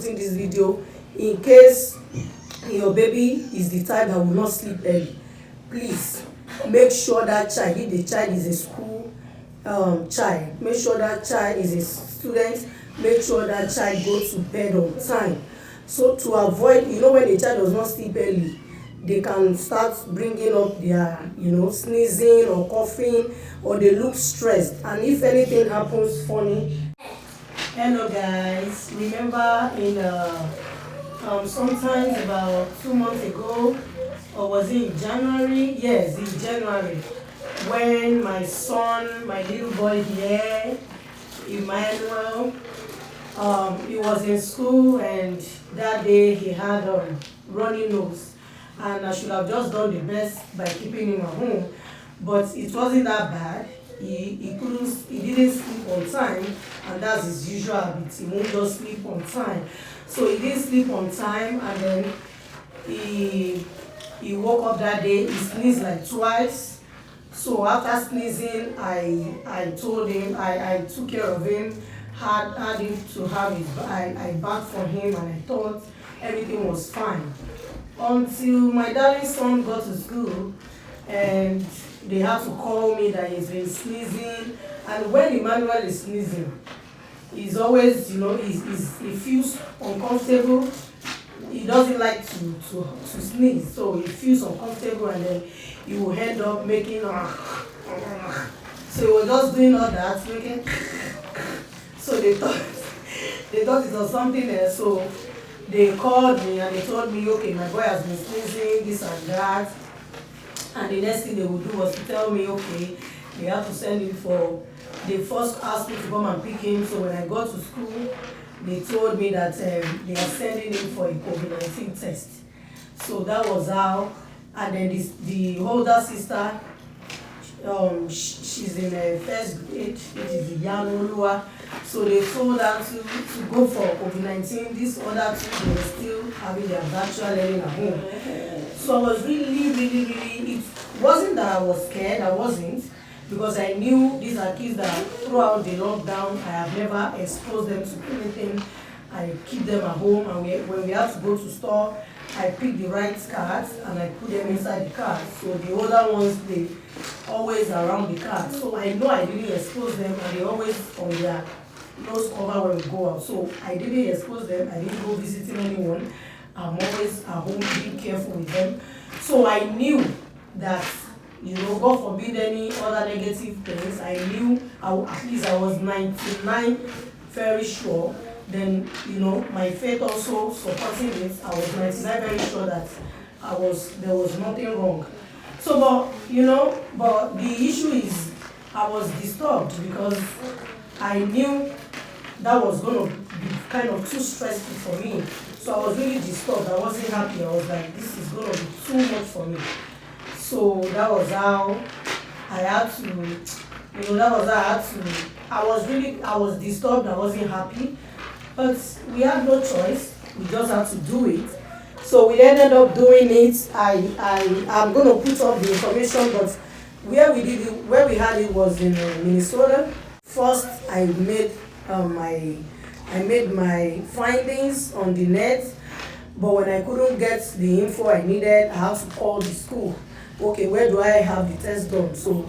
putting this video in case your baby is the type that will not sleep early. Please make sure that child, if the child is a school child, make sure that child is a student, make sure that child goes to bed on time. So to avoid, when a child does not sleep early, they can start bringing up their, sneezing or coughing, or they look stressed. And if anything happens funny. Hello guys, remember in sometimes about 2 months ago, or was it in January? Yes, in January, when my son, my little boy here, Emmanuel, he was in school, and that day he had runny nose, and I should have just done the best by keeping him at home, but it wasn't that bad. He didn't sleep on time, and that's his usual habit. He won't just sleep on time. So he didn't sleep on time, and then he woke up that day. He sneezed like twice. So after sneezing, I told him, I took care of him, had him to have his, I backed for him, and I thought everything was fine. Until my darling son got to school, and they had to call me that he's been sneezing. And when Emmanuel is sneezing, he's always, he feels uncomfortable. He doesn't like to sneeze, so he feels uncomfortable, and then he will end up making so he was just doing all that, making so they thought it was something else. So they called me and they told me, okay, my boy has been sneezing, this and that. And the next thing they would do was to tell me, okay, they have to send him for, they first asked me to come and pick him. So when I got to school, they told me that they are sending him for a COVID-19 test. So that was how. And then the older sister, she's in first grade, which is Yanolua. So they told her to go for COVID-19. These other two, they were still having their virtual learning at home. So I was really, it wasn't that I was scared, I wasn't, because I knew these are kids that throughout the lockdown, I have never exposed them to anything. I keep them at home, and when we have to go to store, I pick the right cards and I put them inside the cards. So the older ones, they always around the cards. So I know I didn't expose them, and they always on their nose cover when we go out. So I didn't expose them, I didn't go visiting anyone. I'm always at home being careful with them. So I knew that, God forbid any other negative things, I knew, at least I was 99 very sure. Then, my faith also supporting it, I was 99 very sure that there was nothing wrong. So, but the issue is I was disturbed because I knew that was going to be kind of too stressful for me. So I was really disturbed. I wasn't happy. I was like, this is going to be too much for me. So that was how I had to, I was disturbed. I wasn't happy. But we had no choice. We just had to do it. So we ended up doing it. I'm going to put up the information, but where we had it was in Minnesota. First, I made my findings on the net, but when I couldn't get the info I needed, I had to call the school. Okay, where do I have the test done? So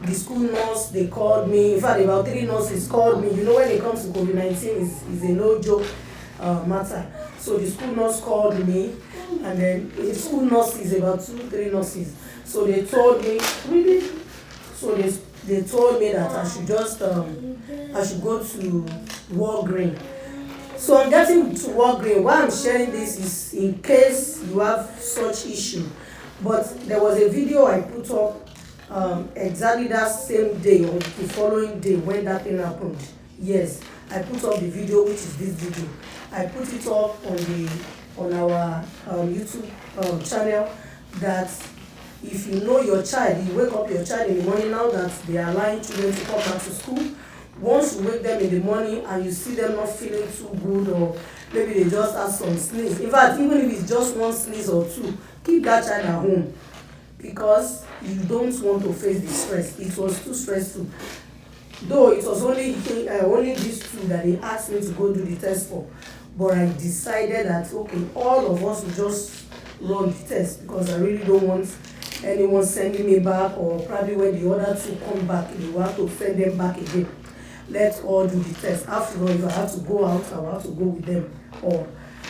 the school nurse, they called me. In fact, about 3 nurses called me. When it comes to COVID-19, it's a no joke matter. So the school nurse called me, and then the school nurse is about 2-3 nurses. So they told me, really? So they told me that I should just I should go to Walgreens. So I'm getting to Walgreens. Why I'm sharing this is in case you have such issue. But there was a video I put up exactly that same day or the following day when that thing happened. Yes, I put up the video, which is this video. I put it up on our YouTube channel, that if you know your child, you wake up your child in the morning now that they are allowing children to come back to school. Once you wake them in the morning and you see them not feeling too good, or maybe they just have some sneeze. In fact, even if it's just 1 sneeze or 2, keep that child at home, because you don't want to face the stress. It was too stressful. Though it was only these 2 that they asked me to go do the test for. but I decided that okay, all of us will just run the test because I really don't want anyone sending me back, or probably when the other two come back, you will have to send them back again. Let's all do the test. After all, if I have to go out, I will have to go with them all.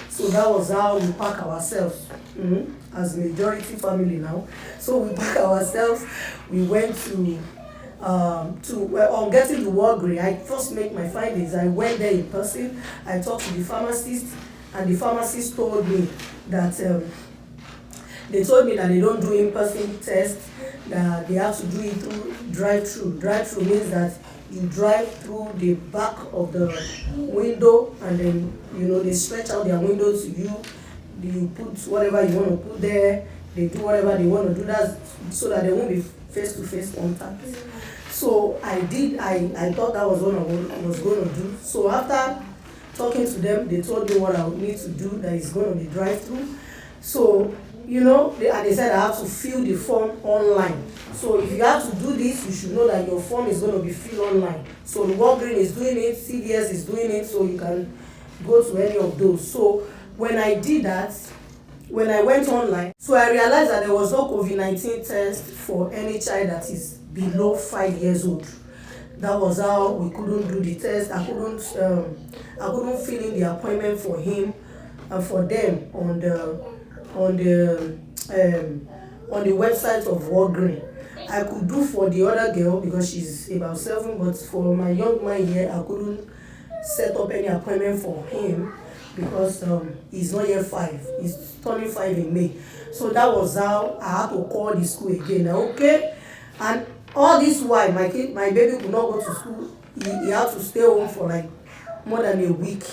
So that was how we pack ourselves as majority family now. So we pack ourselves. We went on getting the Walgreens. I first make my findings. I went there in person. I talked to the pharmacist, and the pharmacist told me that they told me that they don't do in-person tests. That they have to do it through drive-through. Drive-through means that you drive through the back of the window, and then they stretch out their window to you. You put whatever you want to put there. They do whatever they want to do. That so that there won't be face-to-face contact. So I did. I thought that was what I was going to do. So after talking to them, they told me what I would need to do. That is going to be drive-through. So they said I have to fill the form online. So if you have to do this, you should know that your form is going to be filled online. So the Walgreens is doing it, CVS is doing it, so you can go to any of those. So when I did that, when I went online, so I realized that there was no COVID-19 test for any child that is below 5 years old. That was how we couldn't do the test. I couldn't fill in the appointment for him and for them on the website of Walgreens. I could do for the other girl because she's about 7, but for my young man here, I couldn't set up any appointment for him because he's not yet 5. He's turning 5 in May. So that was how I had to call the school again. Okay, and all this while my baby could not go to school. He had to stay home for like more than a week.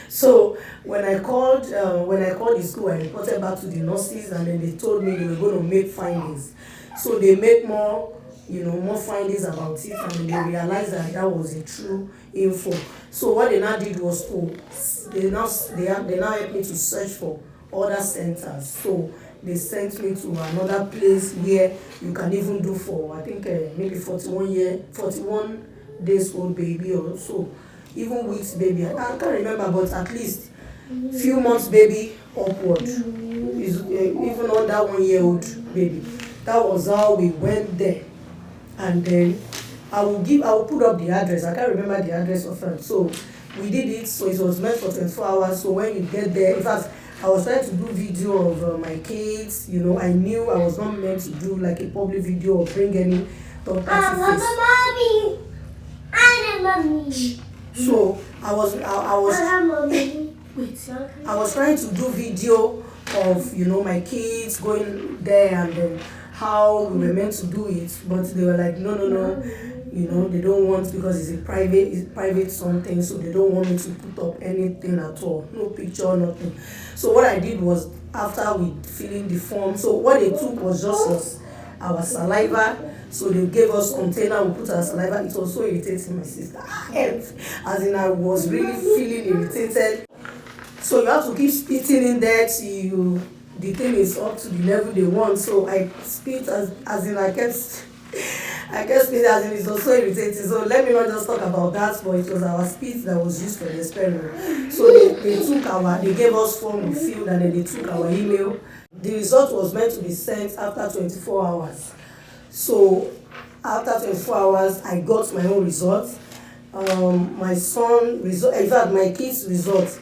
So when I called the school, I reported back to the nurses, and then they told me they were going to make findings. So they made more findings about it, and then they realized that was a true info. So what they now did was they now helped me to search for other centers. So they sent me to another place where you can even do for I think maybe 41 days old baby or so. Even weeks baby, I can't remember, but at least few months baby upward is even under 1 year old baby. That was how we went there, and then I will put up the address. I can't remember the address offhand. So we did it. So it was meant for 24 hours. So when you get there, in fact, I was trying to do video of my kids. I knew I was not meant to do like a public video or bring any third party face. So I was trying to do video of my kids going there, and then how we were meant to do it, but they were like no, they don't want, because it's private something, so they don't want me to put up anything at all, no picture, nothing. So what I did was, after we fill in the form, so what they took was just our saliva. So they gave us container, we put our saliva. It was so irritating my sister. As in, I was really feeling irritated. So you have to keep spitting in there till the thing is up to the level they want. So I spit as in I kept spitting, as in it was so irritating. So let me not just talk about that, but it was our spit that was used for the experiment. So they gave us form we filled, and then they took our email. The result was meant to be sent after 24 hours. So after 24 hours, I got my own results. My son result, in fact, my kids' results,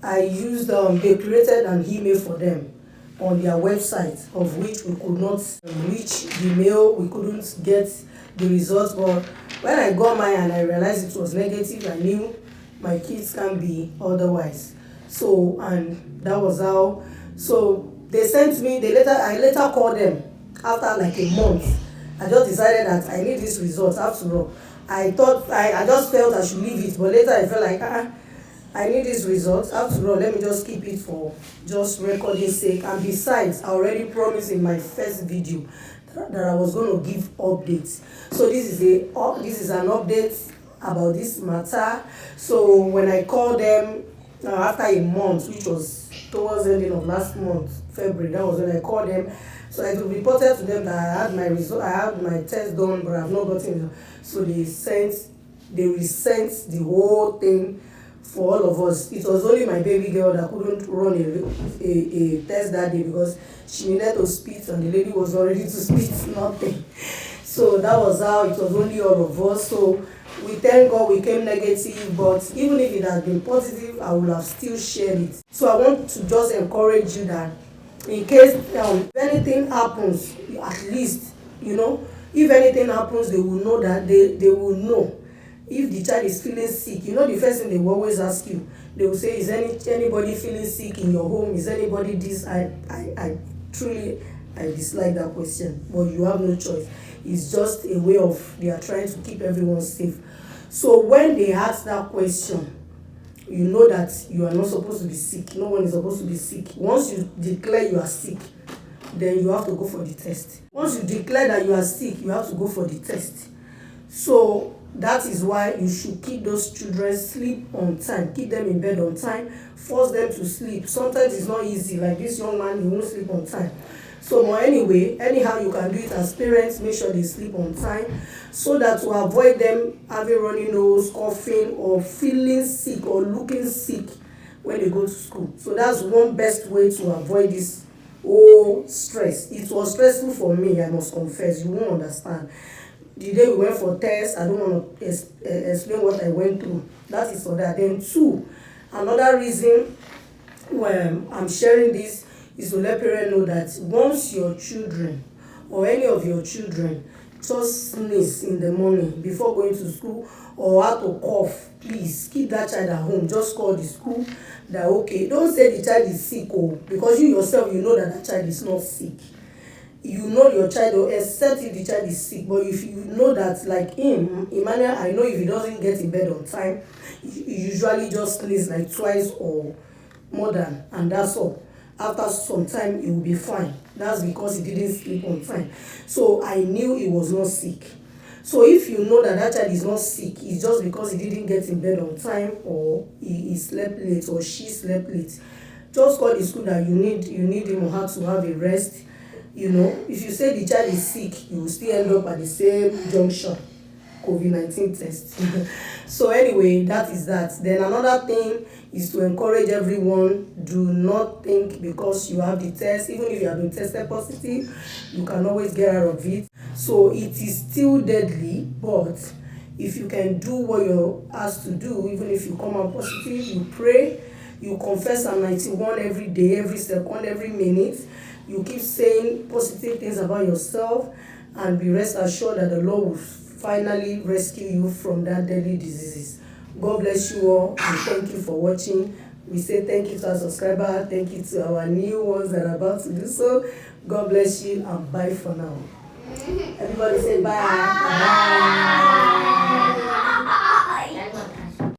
I used, they created an email for them on their website, of which we could not reach the mail, we couldn't get the results. But when I got mine and I realized it was negative, I knew my kids can't be otherwise. So, and that was how, so they sent me, I later called them after like a month. I just decided that I need this result. After all, I thought I just felt I should leave it, but later I felt like I need this result. After all, let me just keep it for just recording sake. And besides, I already promised in my first video that I was going to give updates. So this is an update about this matter. So when I called them after a month, which was towards the ending of last month, February, that was when I called them. So I reported to them that I had my result, I had my test done, but I have not gotten it. So they resent the whole thing for all of us. It was only my baby girl that couldn't run a test that day because she needed to spit and the lady was not ready to spit nothing. So that was how it was only all of us. So we thank God we came negative, but even if it had been positive, I would have still shared it. So I want to just encourage you that in case if anything happens, at least, if anything happens, they will know that they will know. If the child is feeling sick, the first thing they will always ask you, they will say, is anybody feeling sick in your home? Is anybody this? I truly dislike that question, but you have no choice. It's just a way of, they are trying to keep everyone safe. So when they ask that question, you know that you are not supposed to be sick. No one is supposed to be sick. Once you declare you are sick, then you have to go for the test. Once you declare that you are sick, you have to go for the test. So that is why you should keep those children sleep on time. Keep them in bed on time. Force them to sleep. Sometimes it's not easy. Like this young man, he won't sleep on time. So but anyway, anyhow you can do it as parents, make sure they sleep on time so that to avoid them having runny nose, coughing, or feeling sick or looking sick when they go to school. So that's one best way to avoid this whole stress. It was stressful for me, I must confess. You won't understand. The day we went for tests, I don't want to explain what I went through. That is for that. Then two, another reason why I'm sharing this is to let parents know that once your children or any of your children just sneeze in the morning before going to school or have to cough, please keep that child at home. Just call the school that okay, don't say the child is sick, because you yourself, you know that child is not sick. You know your child, except if the child is sick. But if you know that, like him, Emmanuel, I know if he doesn't get in bed on time, he usually just sneeze like twice or more than, and that's all. After some time, he will be fine. That's because he didn't sleep on time. So I knew he was not sick. So if you know that child is not sick, it's just because he didn't get in bed on time, or he slept late, or she slept late. Just call the school that you need him or her to have a rest. If you say the child is sick, you will still end up at the same junction, COVID-19 test. So anyway, that is that. Then another thing is to encourage everyone, do not think because you have the test, even if you have been tested positive, you can always get out of it. So it is still deadly, but if you can do what you're asked to do, even if you come out positive, you pray, you confess Psalm 91 every day, every second, every minute. You keep saying positive things about yourself, and be rest assured that the Lord will finally rescue you from that deadly diseases. God bless you all, and thank you for watching. We say thank you to our subscribers, thank you to our new ones that are about to do so. God bless you, and bye for now. Everybody say bye. Bye.